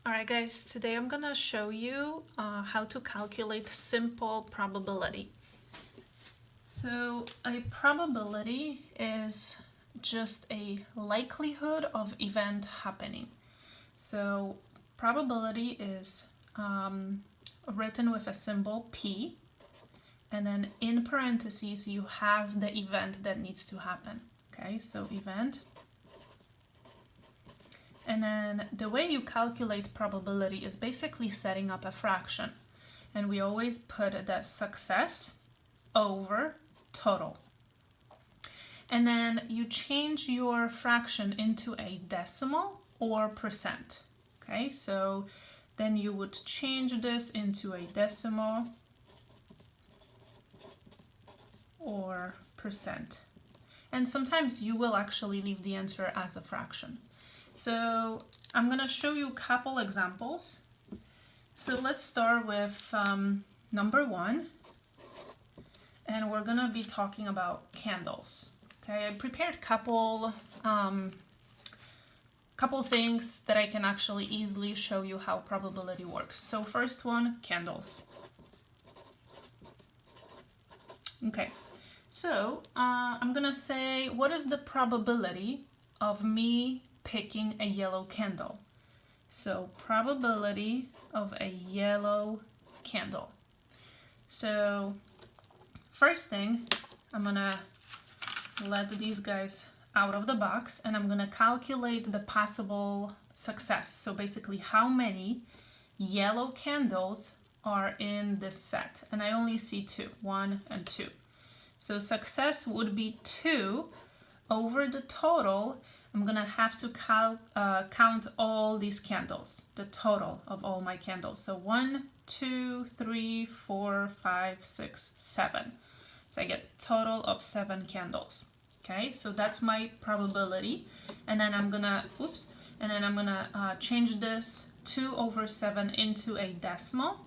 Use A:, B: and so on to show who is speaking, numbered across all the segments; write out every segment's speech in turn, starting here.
A: Alright guys, today I'm gonna show you how to calculate simple probability. So a probability is just a likelihood of event happening. So probability is written with a symbol P, and then in parentheses you have the event that needs to happen. Okay, so event. And then the way you calculate probability is basically setting up a fraction. And we always put the success over total. And then you change your fraction into a decimal or percent. Okay, so then you would change this into a decimal or percent. And sometimes you will actually leave the answer as a fraction. So I'm going to show you a couple examples. So let's start with number 1, and we're going to be talking about candles. Okay, I prepared couple things that I can actually easily show you how probability works. So first one, candles. Okay, so I'm going to say, what is the probability of me picking a yellow candle? So probability of a yellow candle. So first thing, I'm gonna let these guys out of the box and I'm gonna calculate the possible success. So basically how many yellow candles are in this set, and I only see 2, 1 and 2. So success would be 2 over the total. I'm gonna have to count all these candles, the total of all my candles. So 1, 2, 3, 4, 5, 6, 7. So I get a total of 7 candles. Okay, so that's my probability. And then I'm gonna, change this 2 over 7 into a decimal.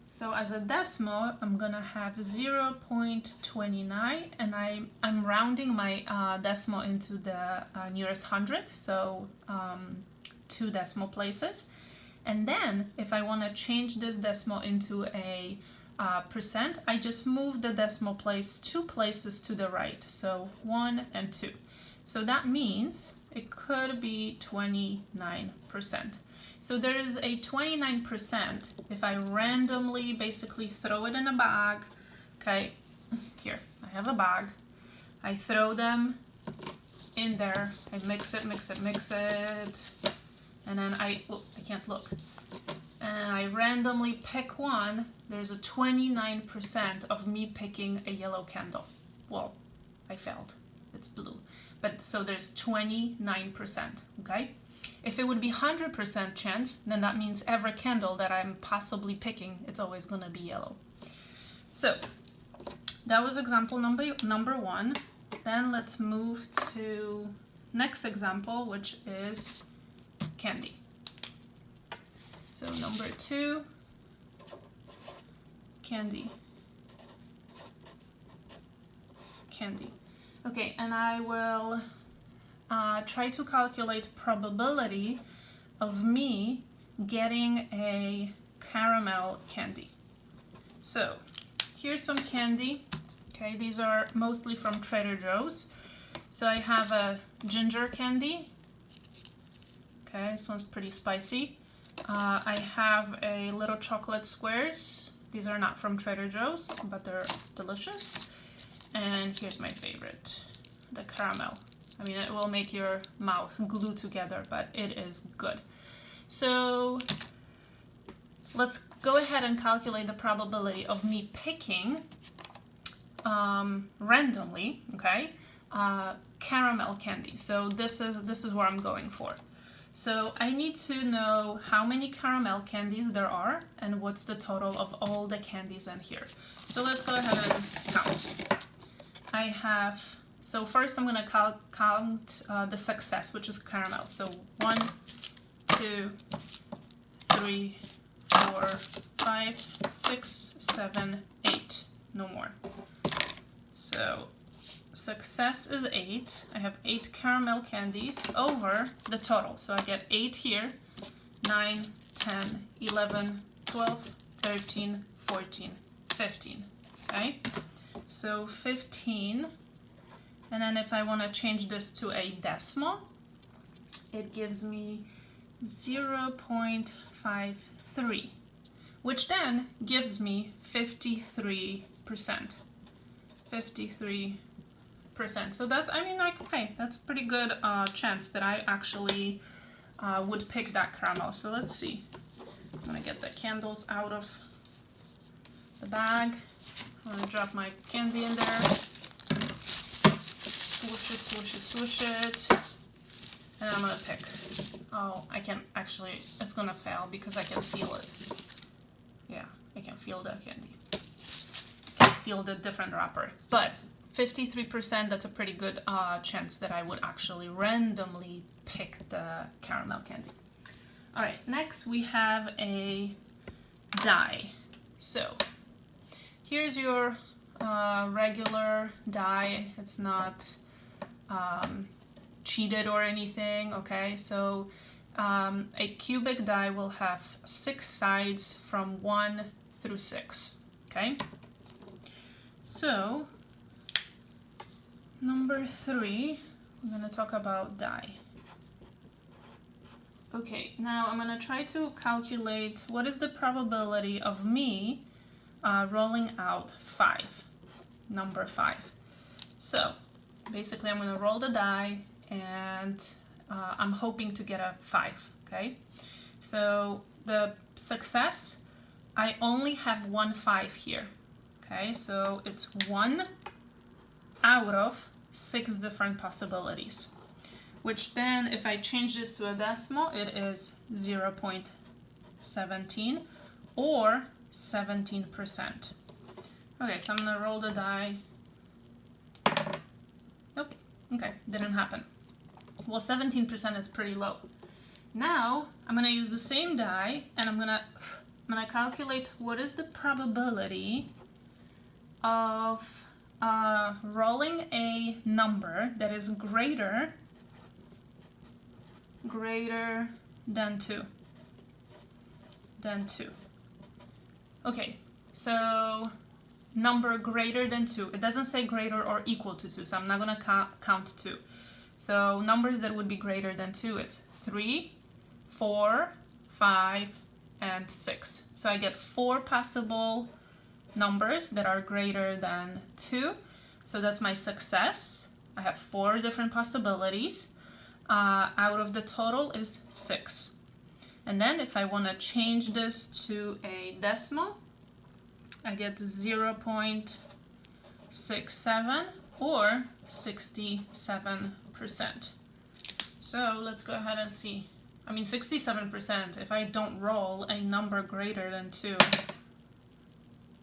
A: So as a decimal, I'm gonna have 0.29, and I'm rounding my decimal into the nearest hundredth, so 2 decimal places. And then if I want to change this decimal into a percent, I just move the decimal place 2 places to the right, so 1 and 2. So that means it could be 29%. So there is a 29% if I randomly basically throw it in a bag. Okay, here, I have a bag. I throw them in there. I mix it, and then I can't look. And I randomly pick one. There's a 29% of me picking a yellow candle. Well, I failed. It's blue. But so there's 29%, okay? If it would be 100% chance, then that means every candle that I'm possibly picking, it's always going to be yellow. So that was example number 1. Then let's move to next example, which is candy. So number 2, candy. Okay, and I will try to calculate probability of me getting a caramel candy. So here's some candy. Okay, these are mostly from Trader Joe's. So I have a ginger candy. Okay, this one's pretty spicy. I have a little chocolate squares. These are not from Trader Joe's, but they're delicious. And here's my favorite, the caramel. I mean, it will make your mouth glue together, but it is good. So let's go ahead and calculate the probability of me picking randomly, okay, caramel candy. So this is what I'm going for. So I need to know how many caramel candies there are and what's the total of all the candies in here. So let's go ahead and count. I have, so first I'm going to count the success, which is caramel. So 1, 2, 3, 4, 5, 6, 7, 8. No more. So success is 8. I have 8 caramel candies over the total. So I get 8 here 9, 10, 11, 12, 13, 14, 15, okay? So 15, and then if I want to change this to a decimal, it gives me 0.53, which then gives me 53%. 53%. So that's, I mean, like, hey, that's a pretty good chance that I actually would pick that caramel. So let's see. I'm gonna get the candles out of the bag. I'm gonna drop my candy in there. Swoosh it, swoosh it, swoosh it. And I'm gonna pick. Oh, I can actually, it's gonna fail because I can feel it. Yeah, I can feel the candy. I can feel the different wrapper. But 53%, that's a pretty good chance that I would actually randomly pick the caramel candy. All right, next we have a die. So here's your regular die. It's not cheated or anything, okay? So a cubic die will have 6 sides from 1 through 6, okay? So number 3, we're gonna talk about die. Okay, now I'm gonna try to calculate what is the probability of me rolling out 5, number 5. So basically I'm gonna roll the die and I'm hoping to get a 5, okay? So the success, I only have 1 5 here, okay? So it's 1 out of 6 different possibilities, which then if I change this to a decimal, it is 0.17 or 17%. Okay, so I'm gonna roll the die. Nope, okay, didn't happen. Well, 17% is pretty low. Now, I'm gonna use the same die and I'm gonna calculate what is the probability of rolling a number that is greater than 2. Okay, so number greater than 2. It doesn't say greater or equal to 2, so I'm not gonna count 2. So numbers that would be greater than 2, it's 3, 4, 5, and 6. So I get 4 possible numbers that are greater than 2. So that's my success. I have 4 different possibilities. Out of the total is 6. And then if I want to change this to a decimal, I get 0.67 or 67%. So let's go ahead and see. I mean, 67%, if I don't roll a number greater than 2,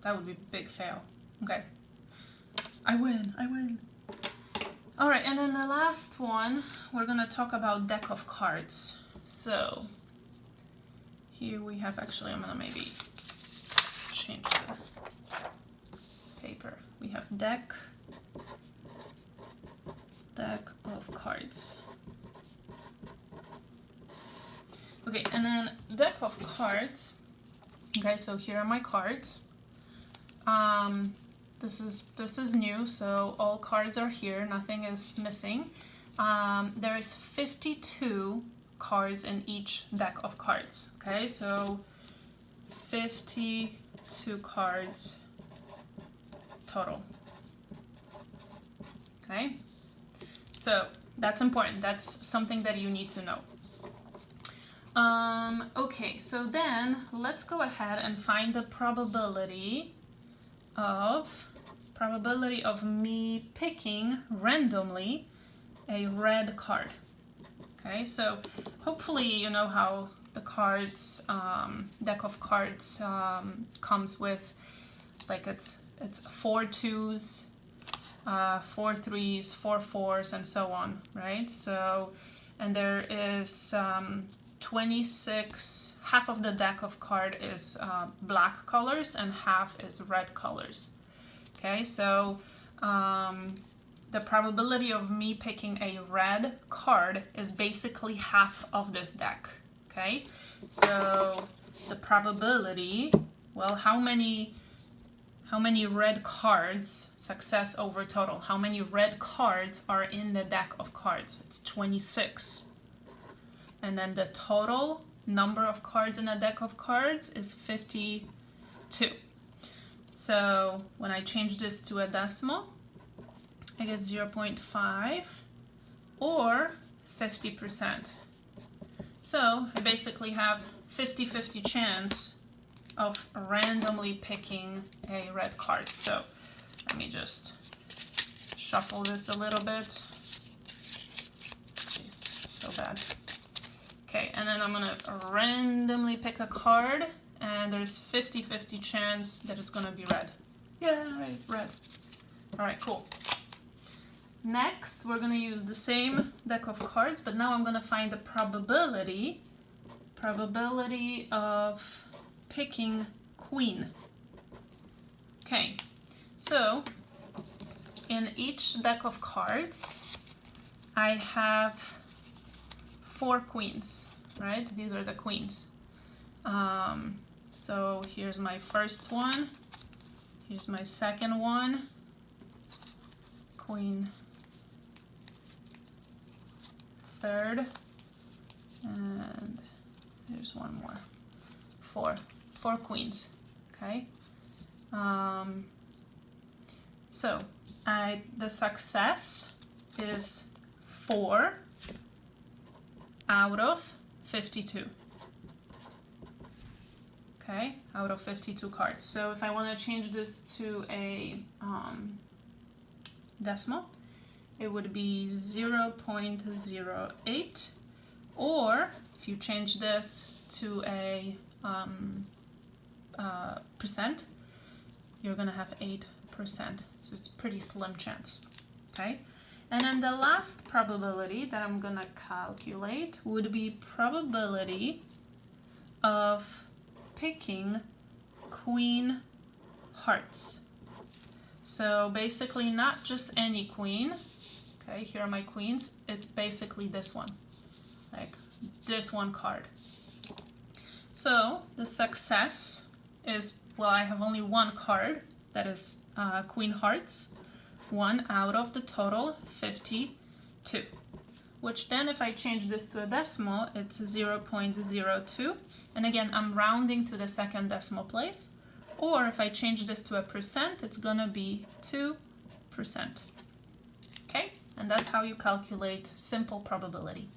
A: that would be a big fail. Okay. I win. All right, and then the last one, we're gonna talk about deck of cards. So here we have, actually, I'm gonna maybe change the paper. We have deck of cards. Okay, and then deck of cards. Okay, so here are my cards. This is new, so all cards are here, nothing is missing. There is 52 cards in each deck of cards, okay? So 52 cards total, okay? So that's important, that's something that you need to know. Okay, so then let's go ahead and find the probability of me picking randomly a red card. Okay, so hopefully you know how the cards, deck of cards comes with, like it's 4 2s, 4 3s, 4 4s, and so on, right? So, and there is 26, half of the deck of card is black colors and half is red colors. Okay, so the probability of me picking a red card is basically half of this deck. Okay, so the probability, well, how many red cards, success over total, how many red cards are in the deck of cards? It's 26. And then the total number of cards in a deck of cards is 52. So when I change this to a decimal, I get 0.5 or 50%. So I basically have 50-50 chance of randomly picking a red card. So let me just shuffle this a little bit. Jeez, so bad. Okay, and then I'm gonna randomly pick a card, and there's 50-50 chance that it's gonna be red. Yay, red. All right, cool. Next, we're gonna use the same deck of cards, but now I'm gonna find the probability of picking queen. Okay, so in each deck of cards, I have 4 queens, right? These are the queens. So here's my first one, here's my second one, queen third, and there's one more. 4 queens. Okay. So the success is 4 out of 52. Okay, out of 52 cards. So if I want to change this to a decimal, it would be 0.08, or if you change this to a percent, you're gonna have 8%. So it's pretty slim chance. Okay, and then the last probability that I'm gonna calculate would be probability of picking queen hearts. So basically not just any queen. Okay, here are my queens. It's basically this one, like this one card. So the success is, well, I have only one card, that is queen hearts, 1 out of the total 52, which then if I change this to a decimal, it's 0.02, and again I'm rounding to the second decimal place, or if I change this to a percent, it's gonna be 2%. Okay, and that's how you calculate simple probability.